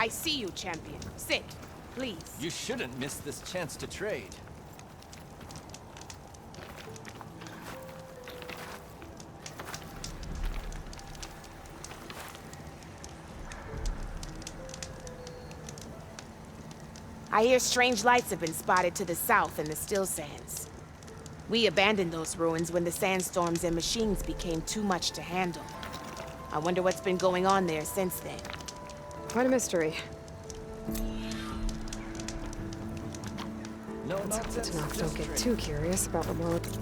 I see you, champion. Sit, please. You shouldn't miss this chance to trade. I hear strange lights have been spotted to the south in the still sands. We abandoned those ruins when the sandstorms and machines became too much to handle. I wonder what's been going on there since then. Quite a mystery. No, Let's hope the nonsense, Tanakh don't just get trade. too curious about what we're looking.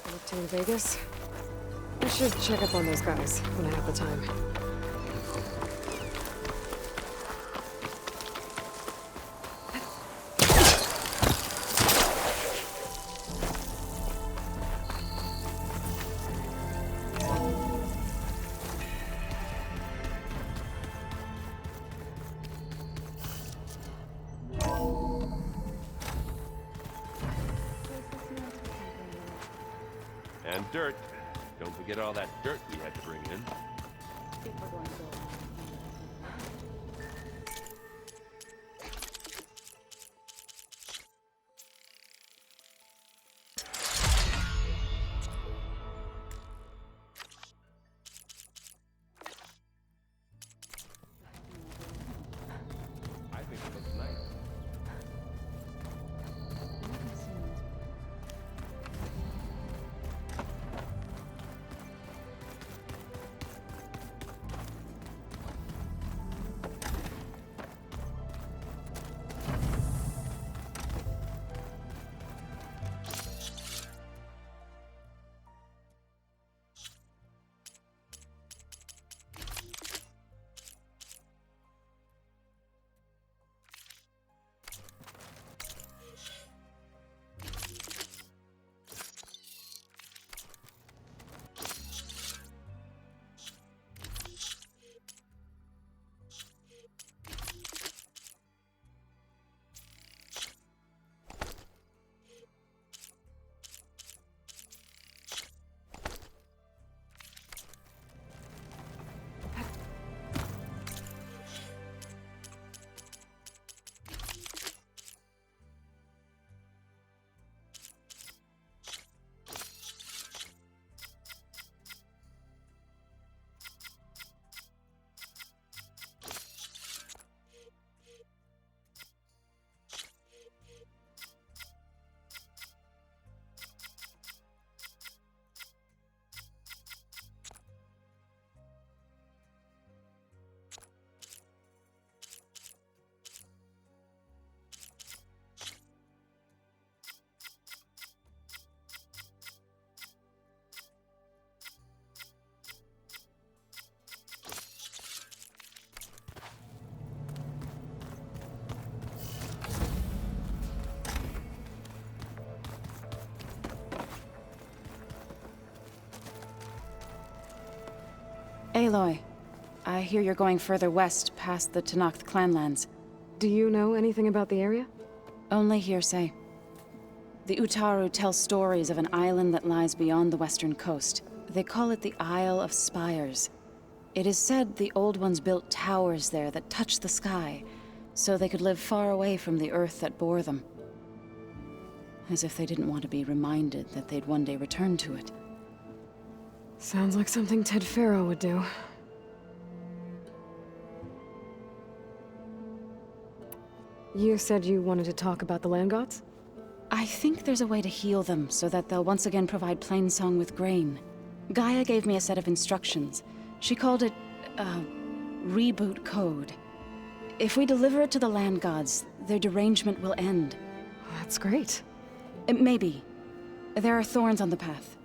Up to Vegas? I should check up on those guys when I have the time. And dirt. Don't forget all that dirt we had to bring in. I think it looks nice. Aloy, I hear you're going further west past the Tanakh clanlands. Do you know anything about the area? Only hearsay. The Utaru tell stories of an island that lies beyond the western coast. They call it the Isle of Spires. It is said the Old Ones built towers there that touch the sky, so they could live far away from the earth that bore them. As if they didn't want to be reminded that they'd one day return to it. Sounds like something Ted Faro would do. You said you wanted to talk about the land gods? I think there's a way to heal them so that they'll once again provide Plainsong with grain. Gaia gave me a set of instructions. She called it, reboot code. If we deliver it to the land gods, their derangement will end. That's great. Maybe. There are thorns on the path.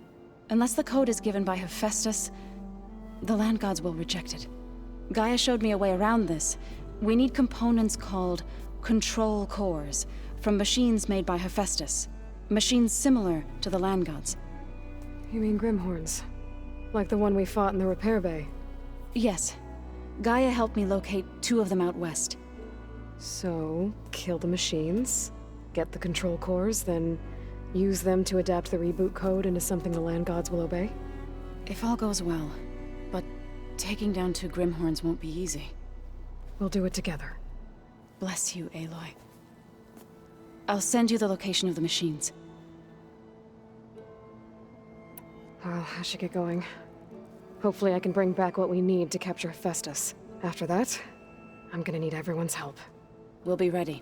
Unless the code is given by Hephaestus, the land gods will reject it. Gaia showed me a way around this. We need components called control cores from machines made by Hephaestus. Machines similar to the land gods. You mean Grimhorns? Like the one we fought in the repair bay? Yes. Gaia helped me locate 2 of them out west. So, kill the machines, get the control cores, then Use them to adapt the reboot code into something the land gods will obey? If all goes well. But taking down 2 Grimhorns won't be easy. We'll do it together. Bless you, Aloy. I'll send you the location of the machines. Well, I should get going. Hopefully I can bring back what we need to capture Festus. After that, I'm gonna need everyone's help. We'll be ready.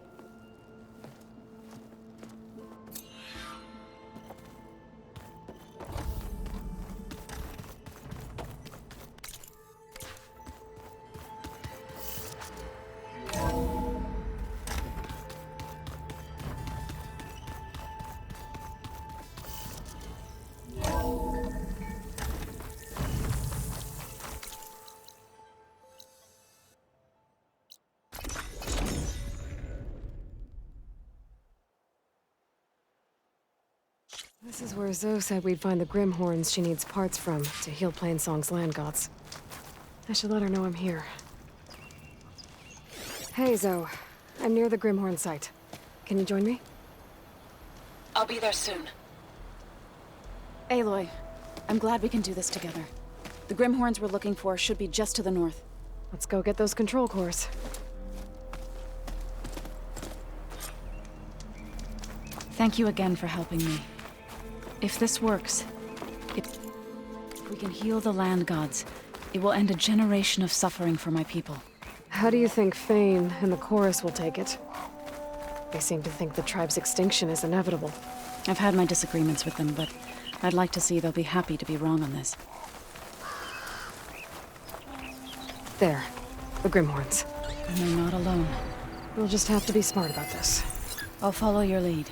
This is where Zoe said we'd find the Grimhorns she needs parts from to heal Plainsong's land gods. I should let her know I'm here. Hey, Zoe. I'm near the Grimhorn site. Can you join me? I'll be there soon. Aloy, I'm glad we can do this together. The Grimhorns we're looking for should be just to the north. Let's go get those control cores. Thank you again for helping me. If this works, if we can heal the land gods, it will end a generation of suffering for my people. How do you think Fane and the chorus will take it? They seem to think the tribe's extinction is inevitable. I've had my disagreements with them, but I'd like to see they'll be happy to be wrong on this. There. The Grimhorns. And they're not alone. We'll just have to be smart about this. I'll follow your lead.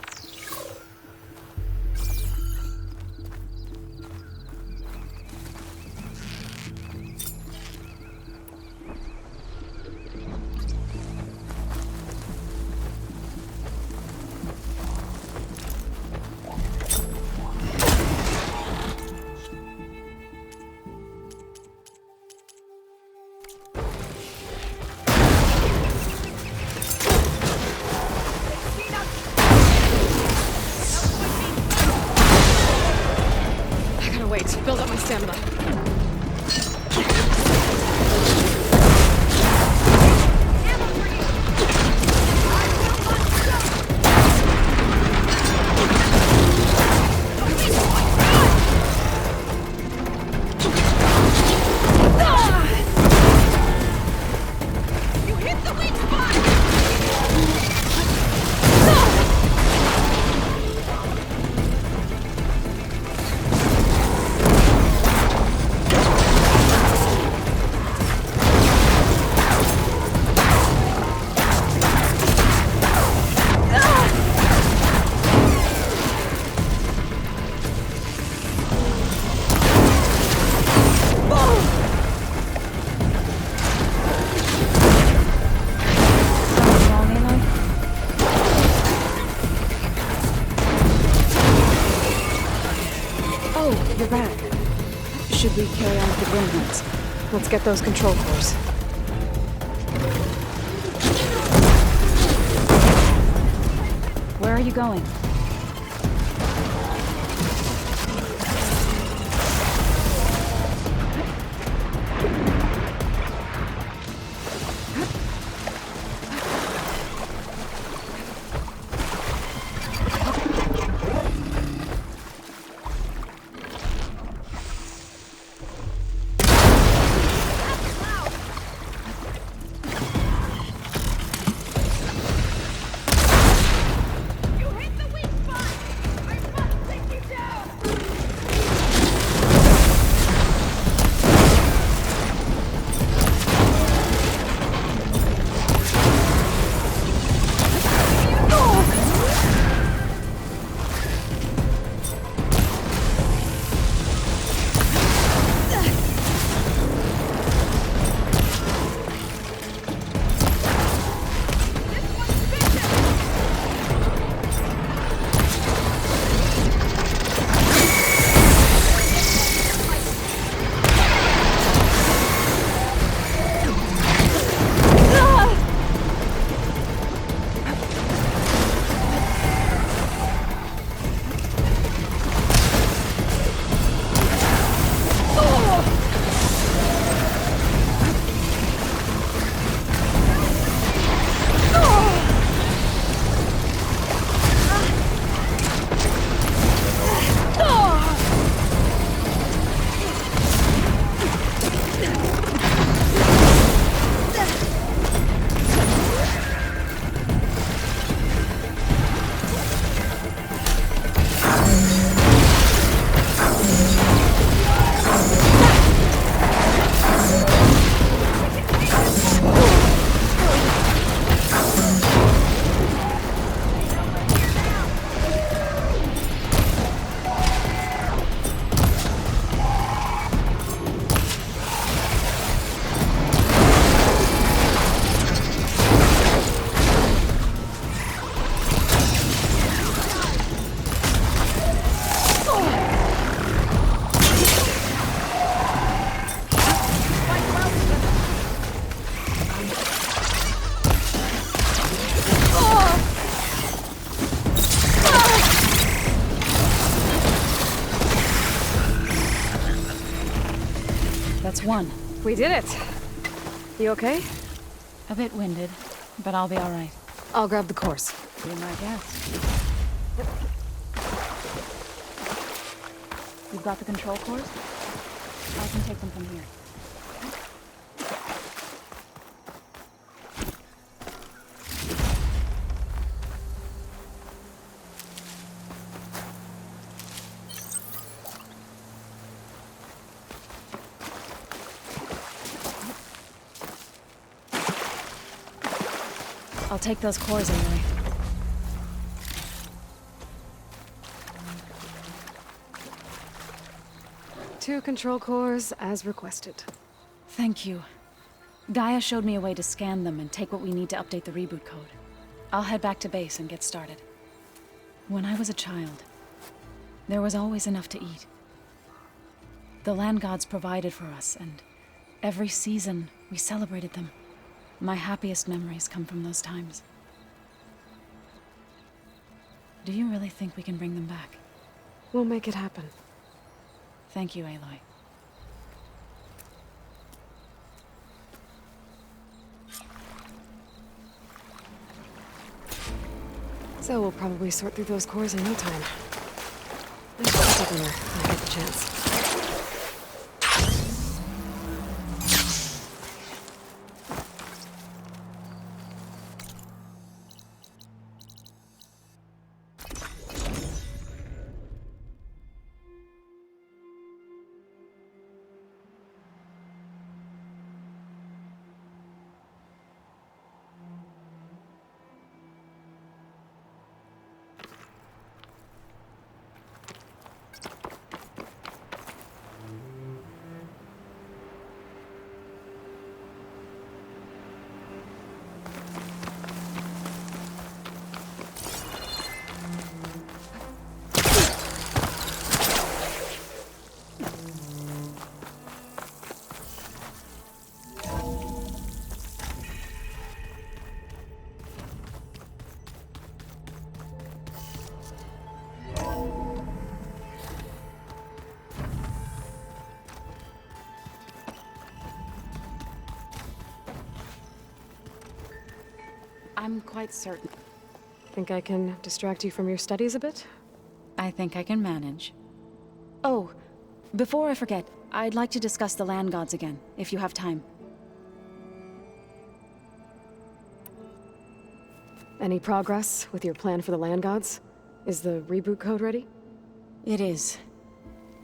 Wait, build up my stamina. You're back. Should we carry on with the Grimhorns? Let's get those control cores. Where are you going? That's one. We did it! You okay? A bit winded, but I'll be alright. I'll grab the course. Be my guest. You've got the control cores? I can take them from here. I'll take those cores anyway. Two control cores, as requested. Thank you. Gaia showed me a way to scan them and take what we need to update the reboot code. I'll head back to base and get started. When I was a child, there was always enough to eat. The land gods provided for us, and every season we celebrated them. My happiest memories come from those times. Do you really think we can bring them back? We'll make it happen. Thank you, Aloy. So we'll probably sort through those cores in no time. I should get to dinner when I get the chance. I'm quite certain. Think I can distract you from your studies a bit? I think I can manage. Oh, before I forget, I'd like to discuss the land gods again, if you have time. Any progress with your plan for the land gods? Is the reboot code ready? It is.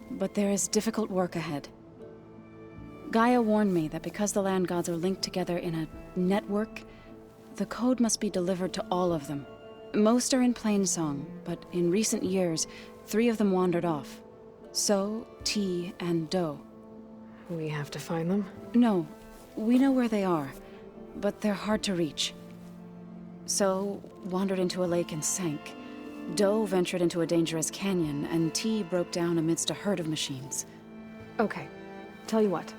But there is difficult work ahead. Gaia warned me that because the land gods are linked together in a network, the code must be delivered to all of them. Most are in Plainsong, but in recent years, 3 of them wandered off. So, T, and Do. We have to find them? No, we know where they are, but they're hard to reach. So, wandered into a lake and sank. Do ventured into a dangerous canyon, and T broke down amidst a herd of machines. Okay. Tell you what.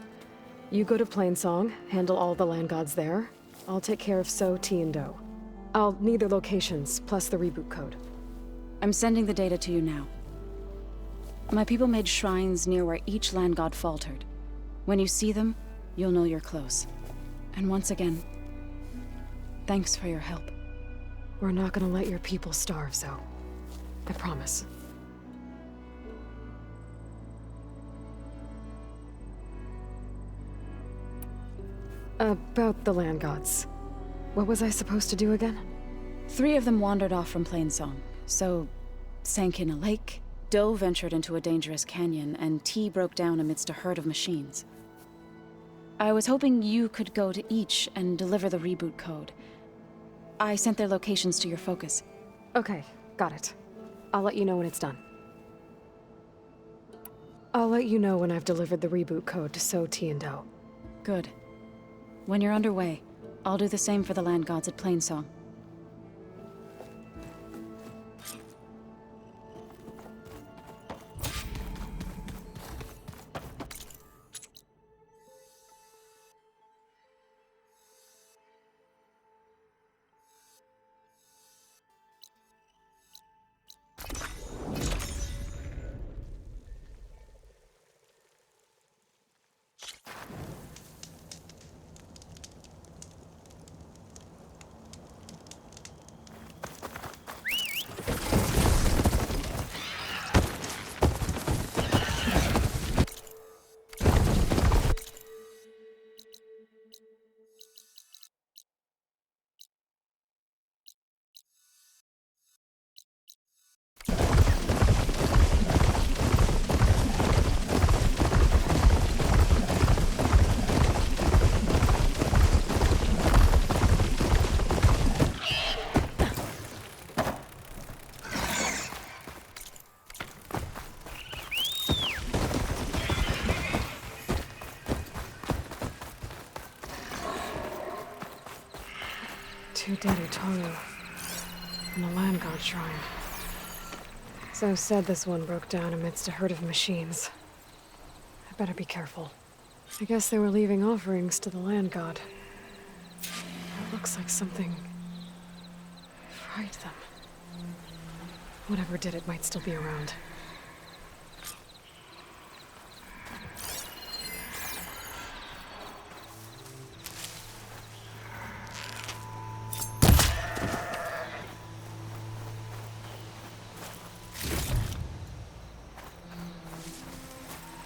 You go to Plainsong, handle all the land gods there. I'll take care of So, T, and Do. I'll need their locations, plus the reboot code. I'm sending the data to you now. My people made shrines near where each land god faltered. When you see them, you'll know you're close. And once again, thanks for your help. We're not gonna let your people starve, Zo. I promise. About the land gods. What was I supposed to do again? 3 of them wandered off from Plainsong, so sank in a lake, Do ventured into a dangerous canyon, and T broke down amidst a herd of machines. I was hoping you could go to each and deliver the reboot code. I sent their locations to your focus. Okay, got it. I'll let you know when it's done. I'll let you know when I've delivered the reboot code to So, T, and Do. Good. When you're underway, I'll do the same for the land gods at Plainsong. two dead Utaru. And the land god shrine. So said this one broke down amidst a herd of machines. I better be careful. I guess they were leaving offerings to the land god. It looks like something fried them. Whatever did it might still be around.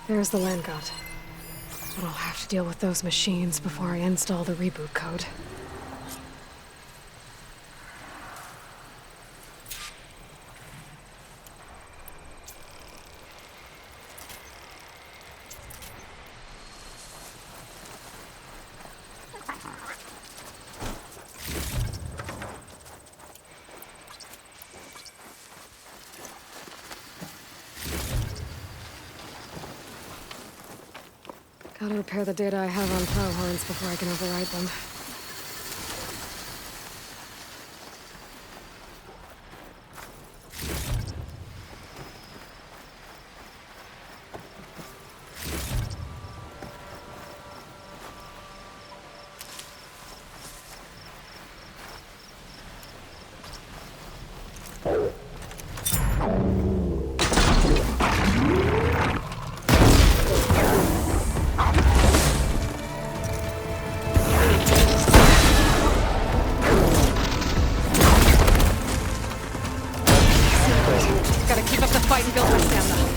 There's the land god. But I'll have to deal with those machines before I install the reboot code. Gotta repair the data I have on plow horns before I can override them. Gotta keep up the fight and build my stamina.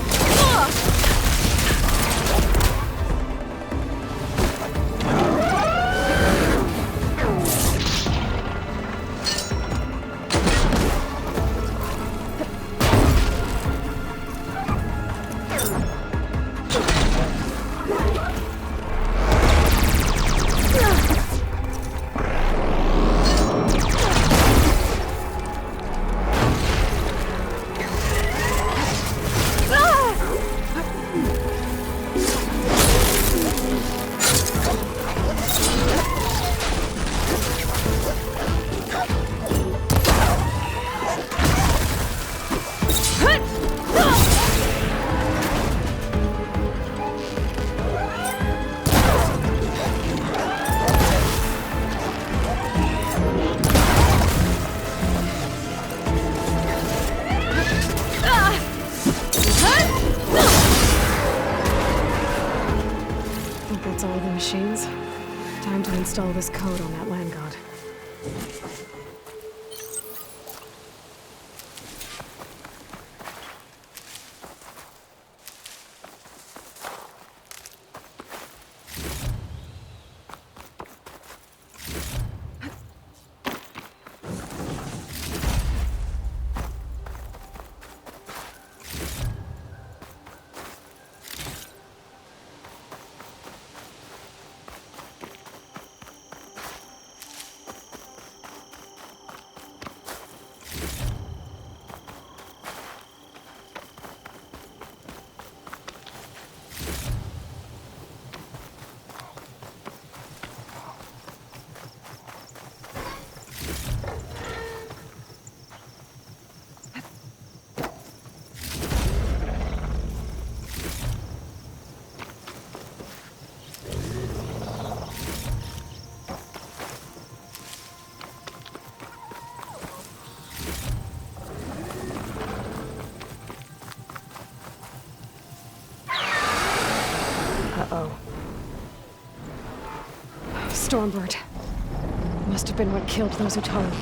That's all the machines. Time to install this code on that land god. Uh-oh. Stormbird. Must have been what killed those Utaru.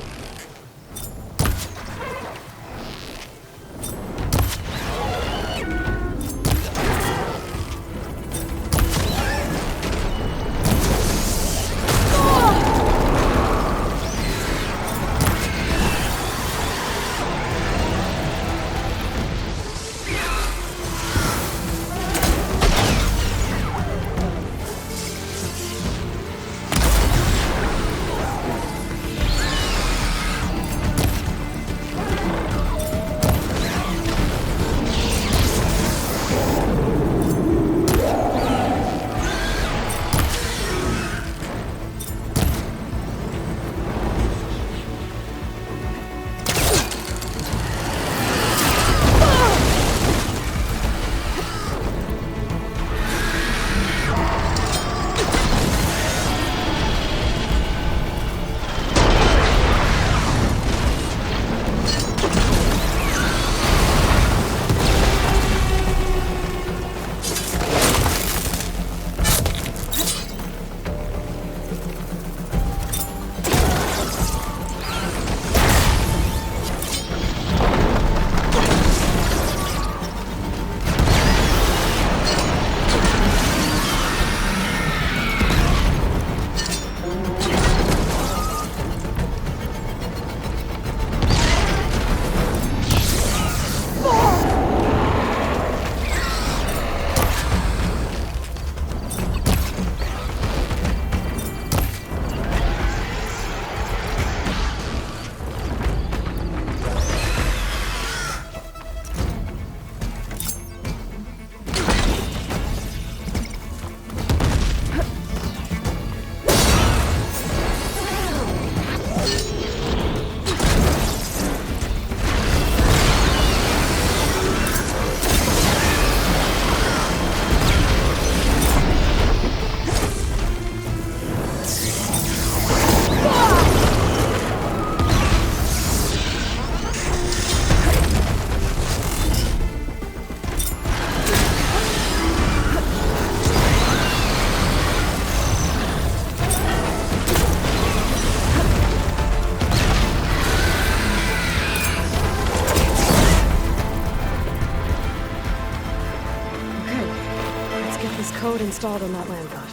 code installed on that land god.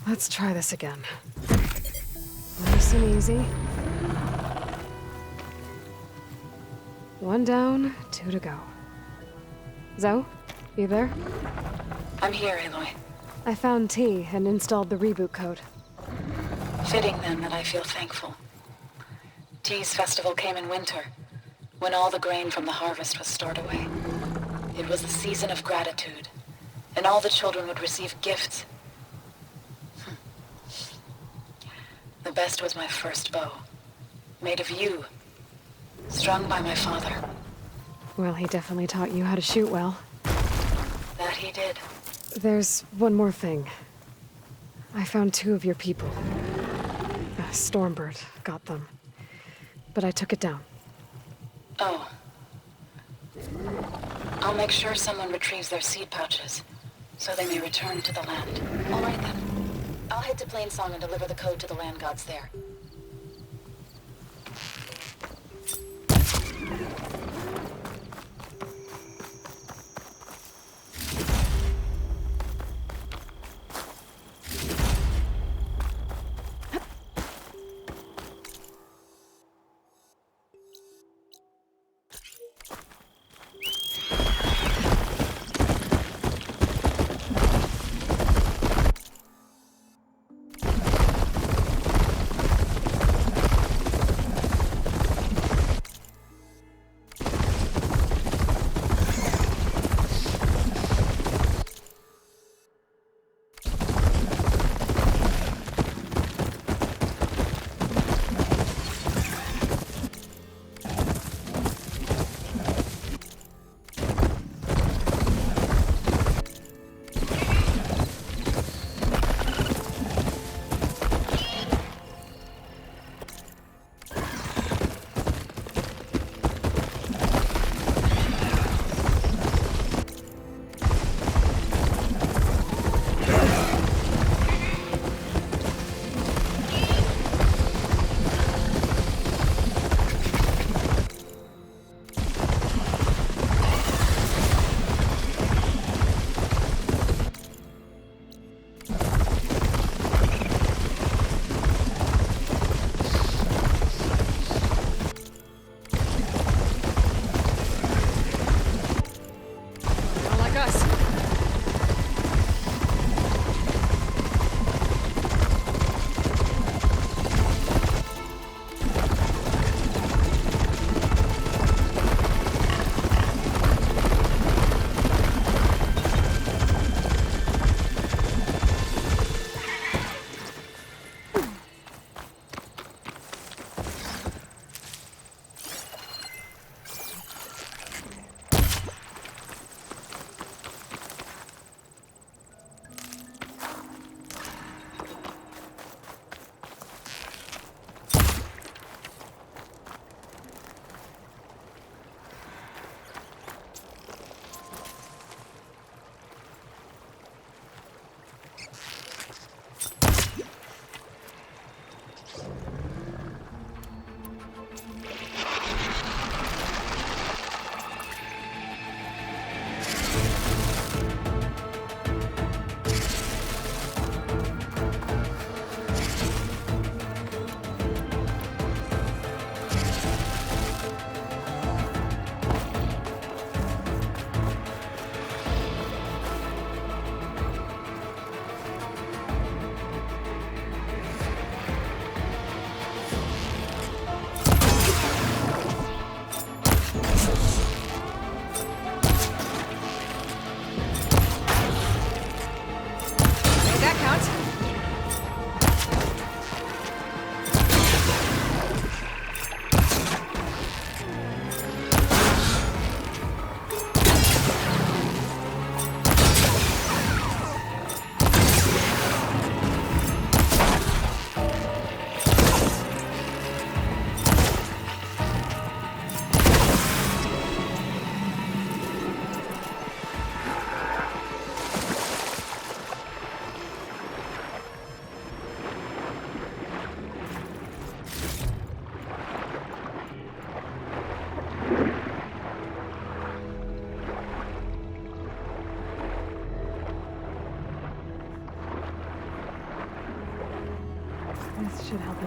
Let's try this again. Nice and easy. One down, two to go. Zoe, you there? I'm here, Aloy. I found T and installed the reboot code. Fitting then that I feel thankful. T's festival came in winter, when all the grain from the harvest was stored away. It was the season of gratitude, and all the children would receive gifts. The best was my first bow, made of yew, strung by my father. Well, he definitely taught you how to shoot well. That he did. There's one more thing. I found 2 of your people. Stormbird got them. But I took it down. Oh. I'll make sure someone retrieves their seed pouches, so they may return to the land. All right then. I'll head to Plainsong and deliver the code to the land gods there.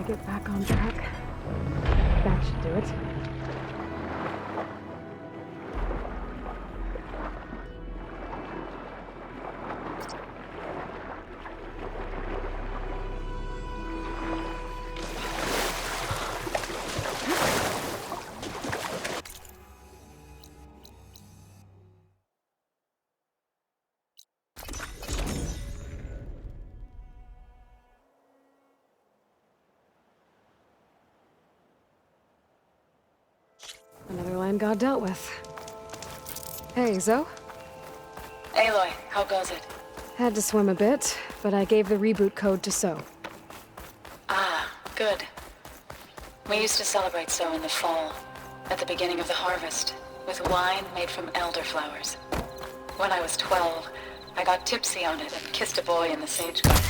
get back on track. That should do it. Another land god dealt with. Hey, Zoe? Aloy, how goes it? Had to swim a bit, but I gave the reboot code to So. Ah, good. We used to celebrate So in the fall, at the beginning of the harvest, with wine made from elderflowers. When I was 12, I got tipsy on it and kissed a boy in the sage garden.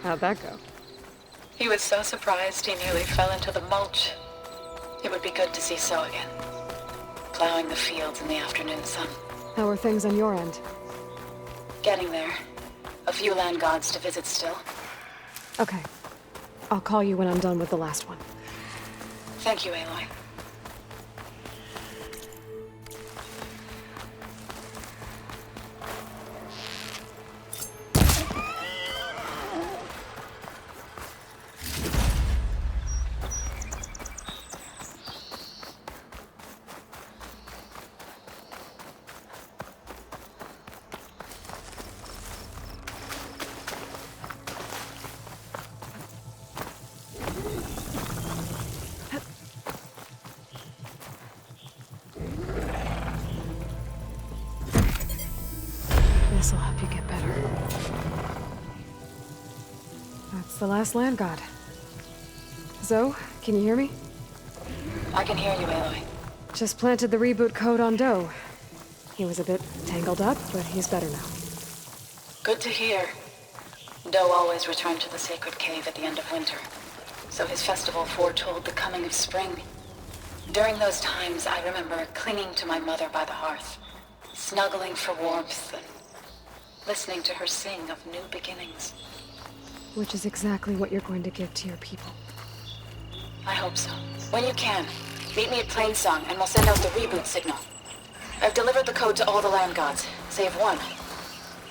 How'd that go? He was so surprised he nearly fell into the mulch. It would be good to see So again, plowing the fields in the afternoon sun. How are things on your end? Getting there. A few land gods to visit still. Okay. I'll call you when I'm done with the last one. Thank you, Aloy. This'll help you get better. That's the last land god. Zoe, can you hear me? I can hear you, Aloy. Just planted the reboot code on Doe. He was a bit tangled up, but he's better now. Good to hear. Doe always returned to the sacred cave at the end of winter, so his festival foretold the coming of spring. During those times, I remember clinging to my mother by the hearth, snuggling for warmth and listening to her sing of new beginnings. Which is exactly what you're going to give to your people. I hope so. When you can, meet me at Plainsong and we'll send out the reboot signal. I've delivered the code to all the land gods, save one.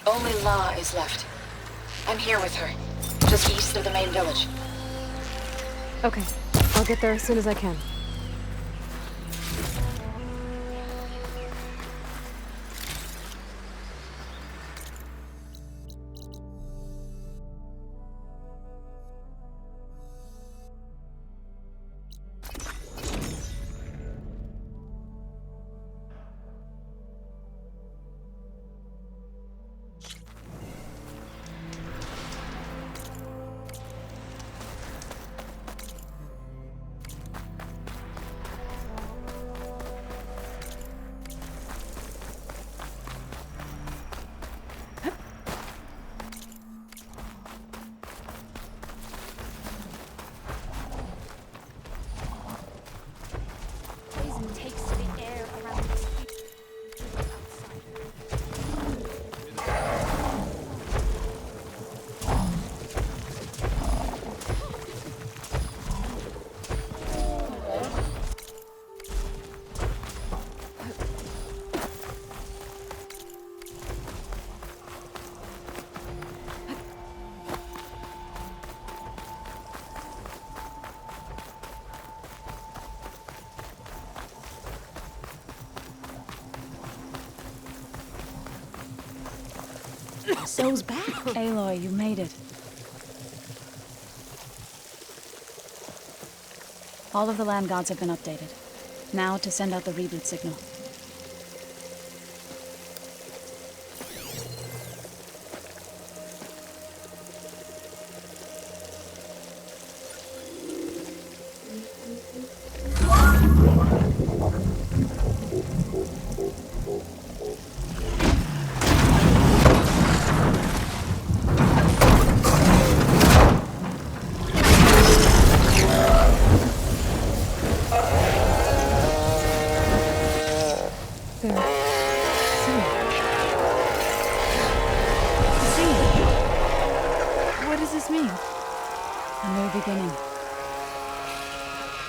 Only La is left. I'm here with her, just east of the main village. Okay, I'll get there as soon as I can. Takes to the air around us. So's back. Aloy, you made it. All of the land gods have been updated. Now to send out the reboot signal.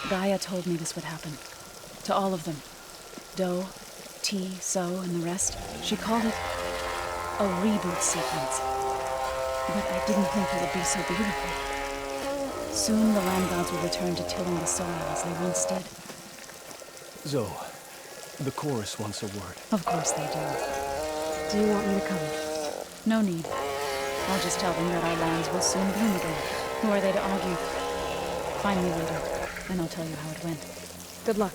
Gaia told me this would happen. To all of them. Do, T, So, and the rest. She called it a reboot sequence. But I didn't think it would be so beautiful. Soon the land gods will return to tilling the soil as they once did. Zoe, the chorus wants a word. Of course they do. Do you want me to come? No need. I'll just tell them that our lands will soon bloom again. Who are they to argue? Find me later, and I'll tell you how it went. Good luck.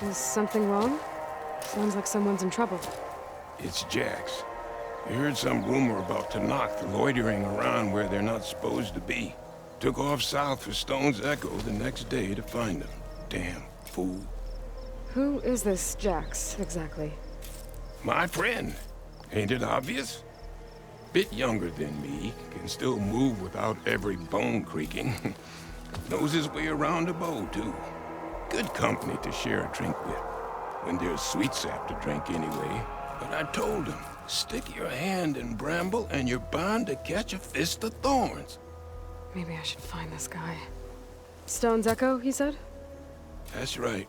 Is something wrong? Sounds like someone's in trouble. It's Jax. I heard some rumor about Tanakh loitering around where they're not supposed to be. Took off south for Stone's Echo the next day to find them. Damn fool. Who is this Jax, exactly? My friend. Ain't it obvious? Bit younger than me, can still move without every bone creaking. Knows his way around a bow, too. Good company to share a drink with. When there's sweet sap to drink anyway. But I told him, stick your hand in bramble and you're bound to catch a fist of thorns. Maybe I should find this guy. Stone's Echo, he said? That's right.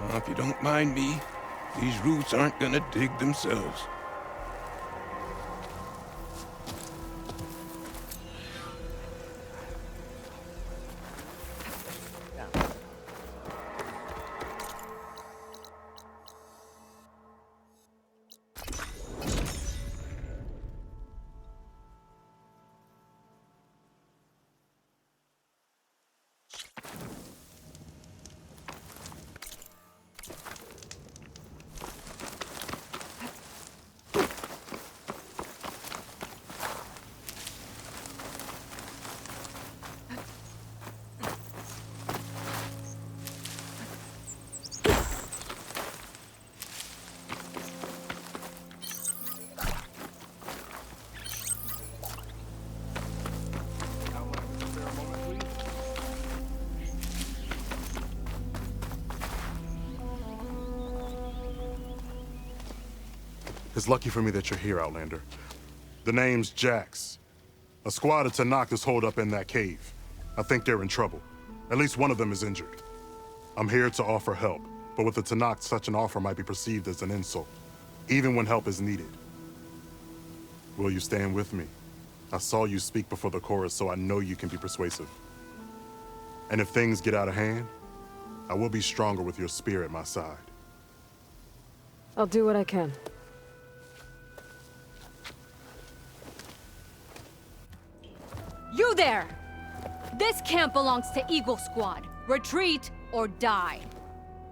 Now, if you don't mind me, these roots aren't gonna dig themselves. It's lucky for me that you're here, Outlander. The name's Jax. A squad of Tanakh is holed up in that cave. I think they're in trouble. At least one of them is injured. I'm here to offer help, but with the Tanakh, such an offer might be perceived as an insult, even when help is needed. Will you stand with me? I saw you speak before the chorus, so I know you can be persuasive. And if things get out of hand, I will be stronger with your spear at my side. I'll do what I can. You there! This camp belongs to Eagle Squad. Retreat or die.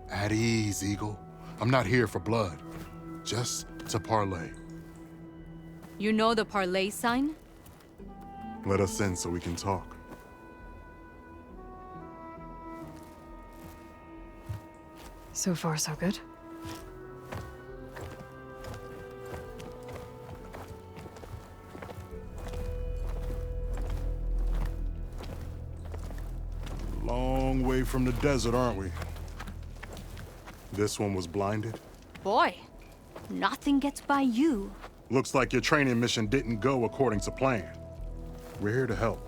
At ease, Eagle. I'm not here for blood. Just to parlay. You know the parlay sign? Let us in so we can talk. So far, so good. Long way from the desert, aren't we? This one was blinded. Boy, nothing gets by you. Looks like your training mission didn't go according to plan. We're here to help,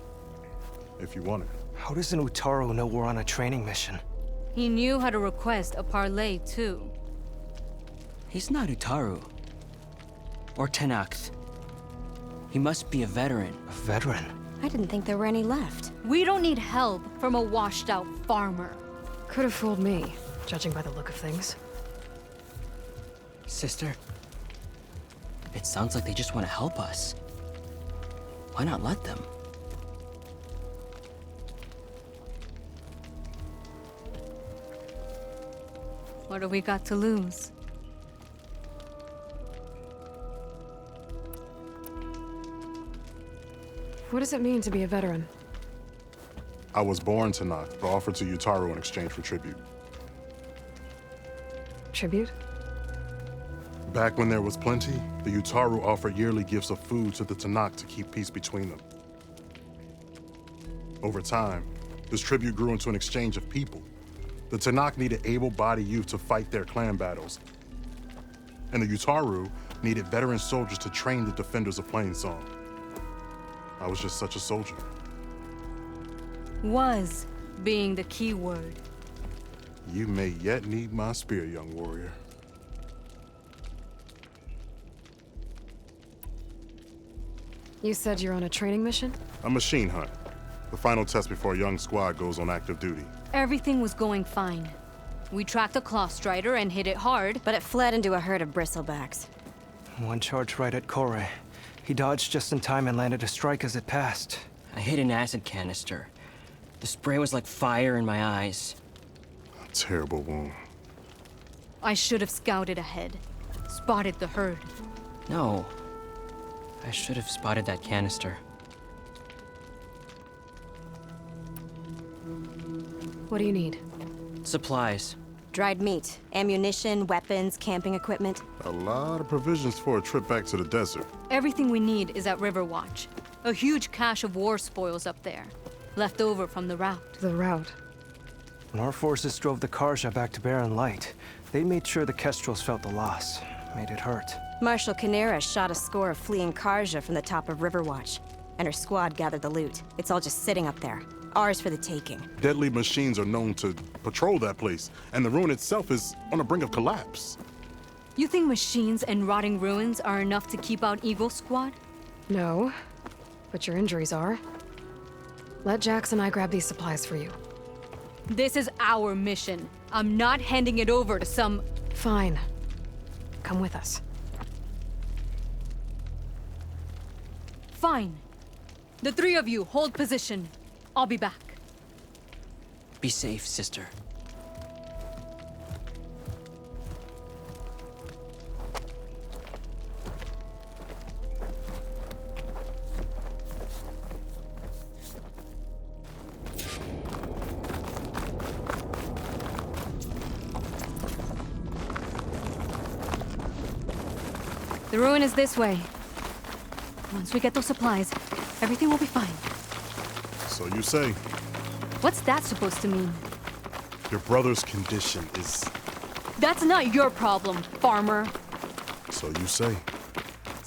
if you want it. How does an Utaru know we're on a training mission? He knew how to request a parlay, too. He's not Utaru. Or Tenax. He must be a veteran. A veteran? I didn't think there were any left. We don't need help from a washed-out farmer. Could have fooled me, judging by the look of things. Sister, it sounds like they just want to help us. Why not let them? What do we got to lose? What does it mean to be a veteran? I was born to knock, but offered to Utaru in exchange for tribute. Tribute? Back when there was plenty, the Utaru offered yearly gifts of food to the Tanakh to keep peace between them. Over time, this tribute grew into an exchange of people. The Tanakh needed able-bodied youth to fight their clan battles, and the Utaru needed veteran soldiers to train the defenders of Plainsong. I was just such a soldier. Was being the key word. You may yet need my spear, young warrior. You said you're on a training mission? A machine hunt. The final test before a young squad goes on active duty. Everything was going fine. We tracked a claw strider and hit it hard, But it fled into a herd of bristlebacks. One charge right at Kore. He dodged just in time and landed a strike as it passed. I hit an acid canister. The spray was like fire in my eyes. A terrible wound. I should have scouted ahead. Spotted the herd. No. I should have spotted that canister. What do you need? Supplies. Dried meat, ammunition, weapons, camping equipment. A lot of provisions for a trip back to the desert. Everything we need is at Riverwatch. A huge cache of war spoils up there. Left over from the route. The route. When our forces drove the Karja back to Barren Light, they made sure the Kestrels felt the loss. Made it hurt. Marshal Canera shot a score of fleeing Karja from the top of Riverwatch, and her squad gathered the loot. It's all just sitting up there. Ours for the taking. Deadly machines are known to patrol that place, and the ruin itself is on the brink of collapse. You think machines and rotting ruins are enough to keep out Eagle Squad? No, but your injuries are. Let Jax and I grab these supplies for you. This is our mission. I'm not handing it over to some... Fine. Come with us. Fine. The three of you hold position. I'll be back. Be safe, sister. The ruin is this way. Once we get those supplies, everything will be fine. So you say. What's that supposed to mean? Your brother's condition is... That's not your problem, farmer. So you say.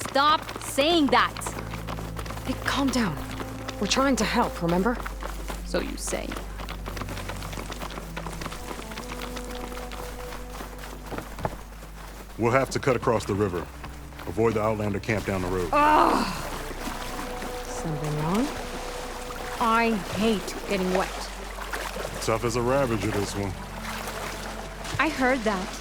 Stop saying that. Hey, calm down. We're trying to help, remember? So you say. We'll have to cut across the river. Avoid the Outlander camp down the road. Something wrong? I hate getting wet. Tough as a ravager, this one. I heard that.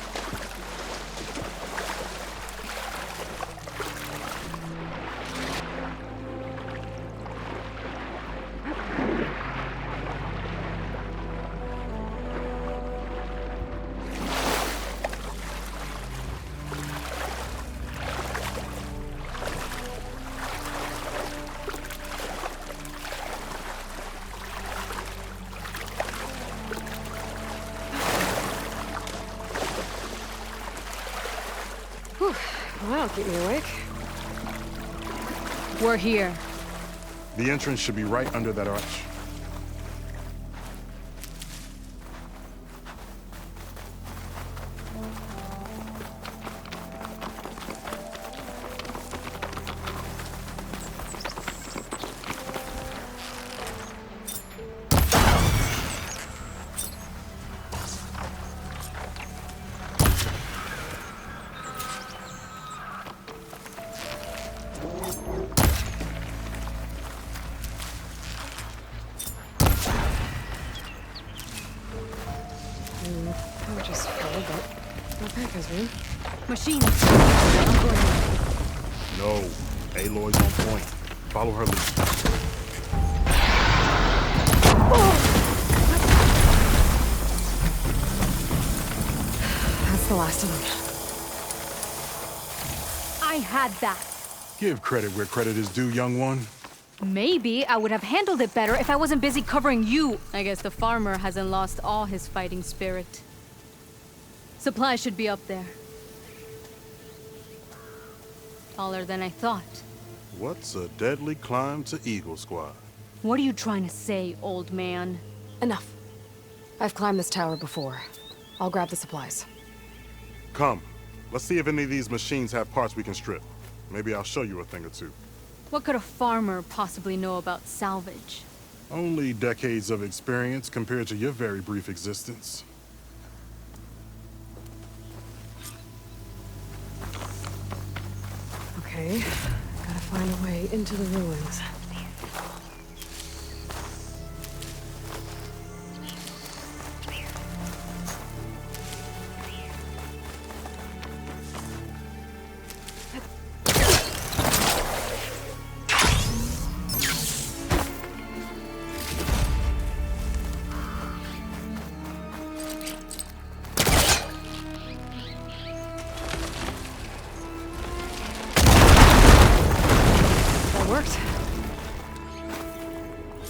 Well, that'll keep me awake. We're here. The entrance should be right under that arch. I just fell, but no packers, man. Machines. No. Aloy's on point. Follow her lead. That's the last of them. I had that. Give credit where credit is due, young one. Maybe I would have handled it better if I wasn't busy covering you. I guess the farmer hasn't lost all his fighting spirit. Supplies should be up there. Taller than I thought. What's a deadly climb to Eagle Squad? What are you trying to say, old man? Enough. I've climbed this tower before. I'll grab the supplies. Come. Let's see if any of these machines have parts we can strip. Maybe I'll show you a thing or two. What could a farmer possibly know about salvage? Only decades of experience compared to your very brief existence. Okay, gotta find a way into the ruins.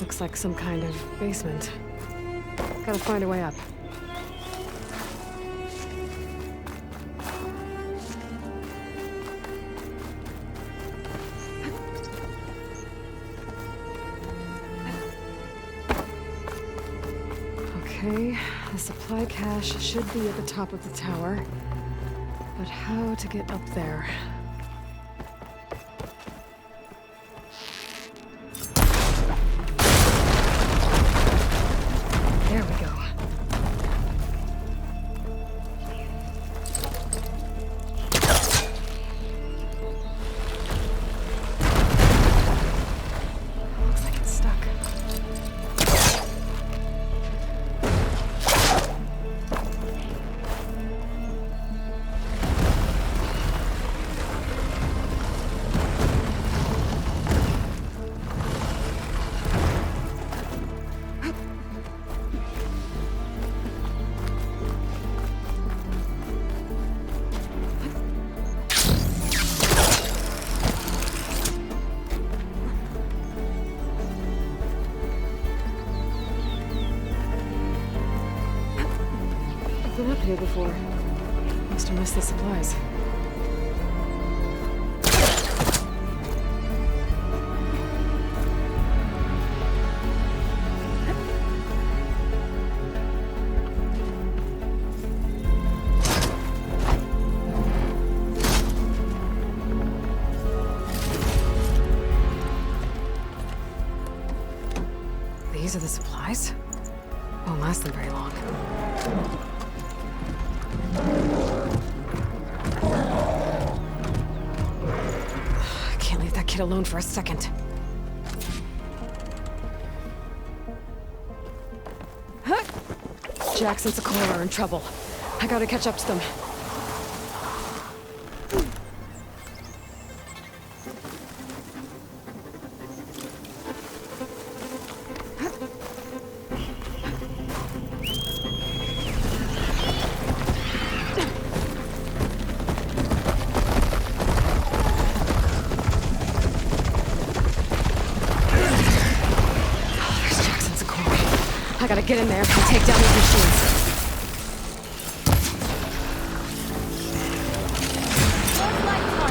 Looks like some kind of basement. Gotta find a way up. Okay, the supply cache should be at the top of the tower. But how to get up there? There we go. Looks like it's stuck. I've been up here before. Must have missed the supplies. These are the supplies? Won't last them very long. I can't leave that kid alone for a second. Jax and Sequoia are in trouble. I gotta catch up to them. I gotta get in there and take down these machines. Those lights are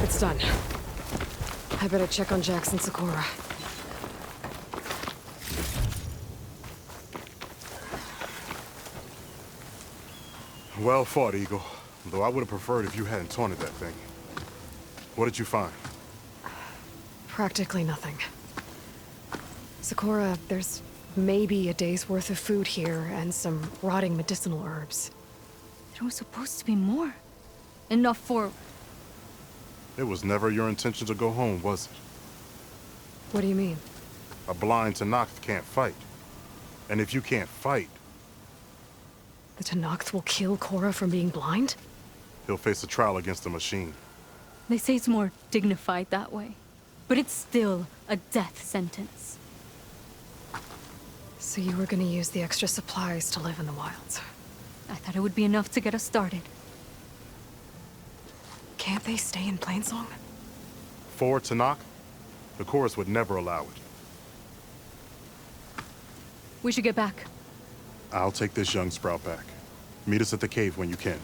It's done. I better check on Jax and Sakura. Well fought, Eagle. Though I would have preferred if you hadn't taunted that thing. What did you find? Practically nothing. Sakura, there's maybe a day's worth of food here and some rotting medicinal herbs. There was supposed to be more. Enough for... It was never your intention to go home, was it? What do you mean? A blind Tenakth can't fight. And if you can't fight, The Tenakth will kill Korra from being blind? he'll face a trial against the machine. They say it's more dignified that way. But it's still a death sentence. So you were gonna use the extra supplies to live in the wilds. I thought it would be enough to get us started. Can't they stay in Plainsong? For Tenakth, the chorus would never allow it. We should get back. I'll take this young sprout back. Meet us at the cave when you can.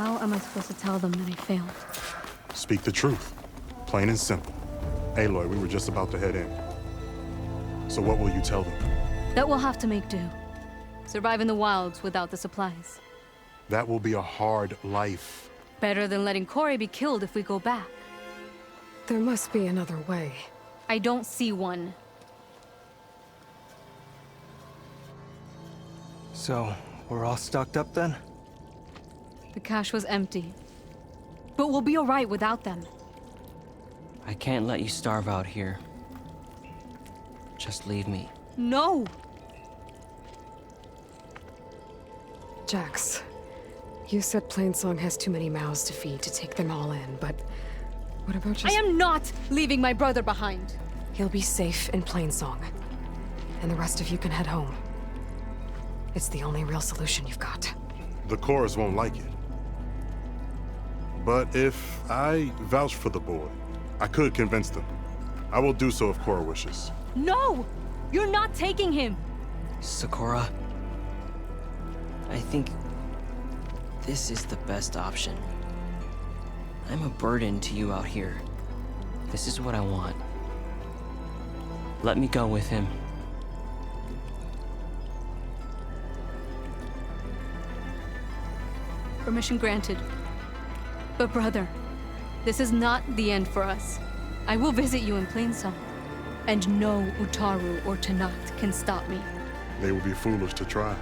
How am I supposed to tell them that I failed? Speak the truth. Plain and simple. Aloy, we were just about to head in. So what will you tell them? That we'll have to make do. Survive in the wilds without the supplies. That will be a hard life. Better than letting Corey be killed if we go back. There must be another way. I don't see one. So, we're all stocked up then? The cache was empty. But we'll be alright without them. I can't let you starve out here. Just leave me. No! Jax, you said Plainsong has too many mouths to feed to take them all in, but what about just... I am not leaving my brother behind! He'll be safe in Plainsong, and the rest of you can head home. It's the only real solution you've got. The chorus won't like it. But if I vouch for the boy, I could convince them. I will do so if Korra wishes. No! You're not taking him! Sakura, I think this is the best option. I'm a burden to you out here. This is what I want. Let me go with him. Permission granted. But brother, this is not the end for us. I will visit you in Plainsong. And no Utaru or Tenakth can stop me. They would be foolish to try.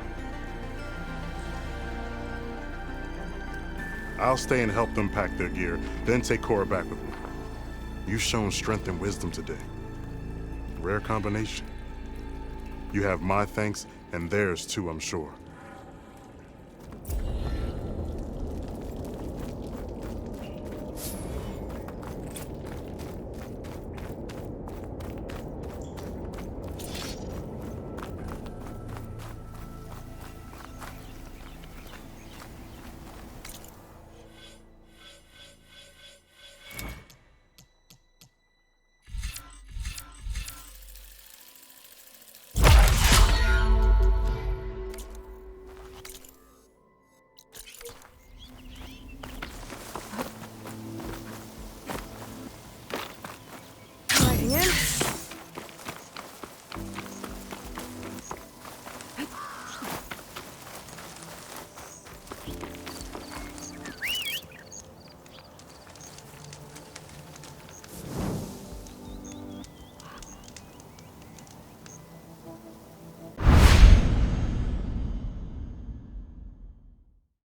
I'll stay and help them pack their gear, then take Korra back with me. You've shown strength and wisdom today. Rare combination. You have my thanks, and theirs too, I'm sure.